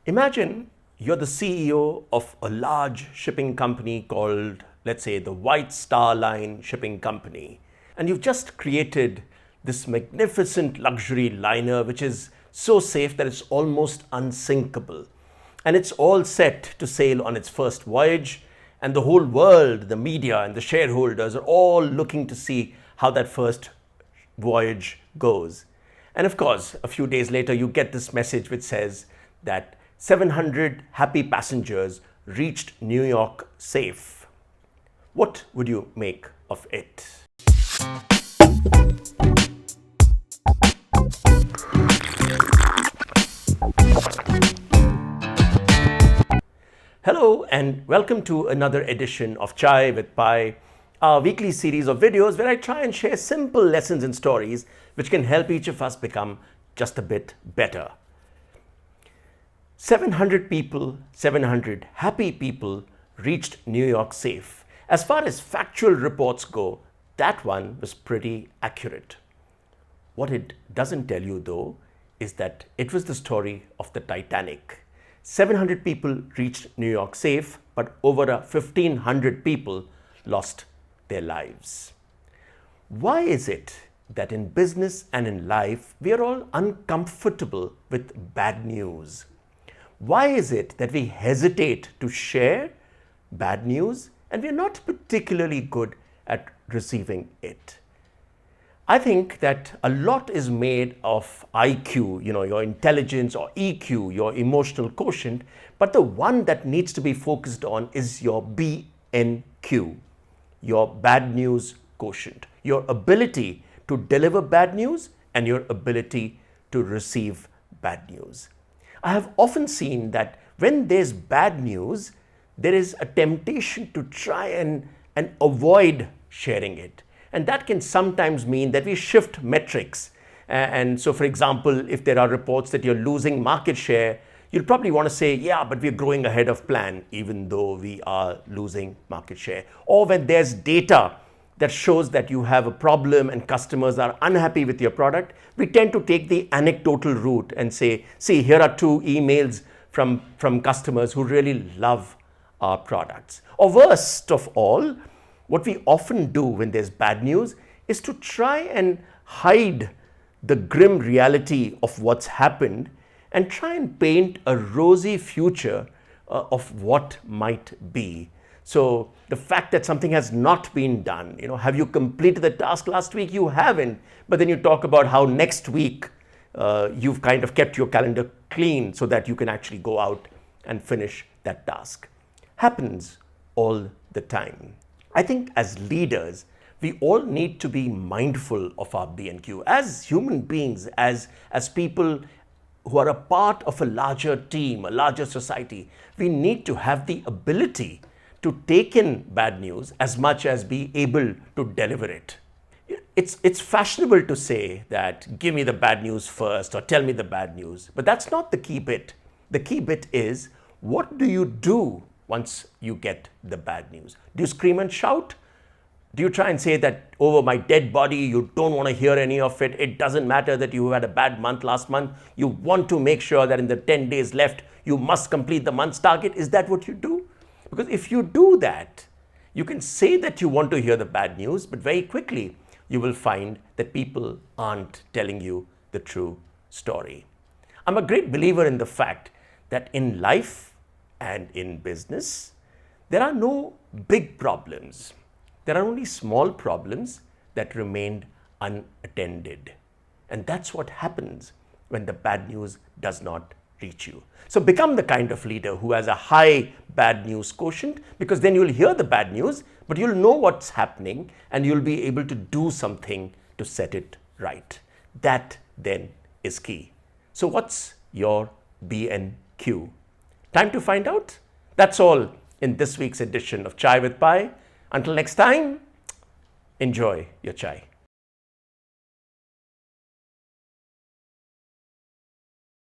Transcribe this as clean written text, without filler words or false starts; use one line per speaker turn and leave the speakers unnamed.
Imagine you're the CEO of a large shipping company called, let's say, the White Star Line Shipping Company. And you've just created this magnificent luxury liner which is so safe that it's almost unsinkable. And it's all set to sail on its first voyage. And the whole world, the media and the shareholders are all looking to see how that first voyage goes. And of course, a few days later, you get this message which says that 700 happy passengers reached New York safe. What would you make of it? Hello and welcome to another edition of Chai with Pai, our weekly series of videos where I try and share simple lessons and stories which can help each of us become just a bit better. 700 people, 700 happy people reached New York safe. As far as factual reports go, that one was pretty accurate. What it doesn't tell you though is that it was the story of the Titanic. 700 people reached New York safe, but over 1,500 people lost their lives. Why is it that in business and in life, we are all uncomfortable with bad news? Why is it that we hesitate to share bad news and we're not particularly good at receiving it? I think that a lot is made of IQ, your intelligence, or EQ, your emotional quotient, but the one that needs to be focused on is your BNQ, your bad news quotient, your ability to deliver bad news and your ability to receive bad news. I have often seen that when there's bad news, there is a temptation to try and avoid sharing it. And that can sometimes mean that we shift metrics. And so, for example, if there are reports that you're losing market share, you'll probably want to say, yeah, but we're growing ahead of plan, even though we are losing market share. Or when there's data that shows that you have a problem and customers are unhappy with your product, we tend to take the anecdotal route and say, see, here are 2 emails from customers who really love our products. Or worst of all, what we often do when there's bad news is to try and hide the grim reality of what's happened and try and paint a rosy future of what might be. So the fact that something has not been done, have you completed the task last week? You haven't. But then you talk about how next week you've kind of kept your calendar clean so that you can actually go out and finish that task. Happens all the time. I think as leaders, we all need to be mindful of our B&Q. As human beings, as people who are a part of a larger team, a larger society, we need to have the ability to take in bad news as much as be able to deliver it. It's fashionable to say that give me the bad news first or tell me the bad news, but that's not the key bit. The key bit is, what do you do once you get the bad news? Do you scream and shout? Do you try and say that over my dead body, you don't want to hear any of it? It doesn't matter that you had a bad month last month. You want to make sure that in the 10 days left, you must complete the month's target. Is that what you do? Because if you do that, you can say that you want to hear the bad news, but very quickly you will find that people aren't telling you the true story. I'm a great believer in the fact that in life and in business, there are no big problems. There are only small problems that remained unattended. And that's what happens when the bad news does not reach you. So become the kind of leader who has a high bad news quotient, because then you'll hear the bad news, but you'll know what's happening and you'll be able to do something to set it right. That then is key. So what's your BNQ? Time to find out? That's all in this week's edition of Chai with Pai. Until next time, enjoy your chai.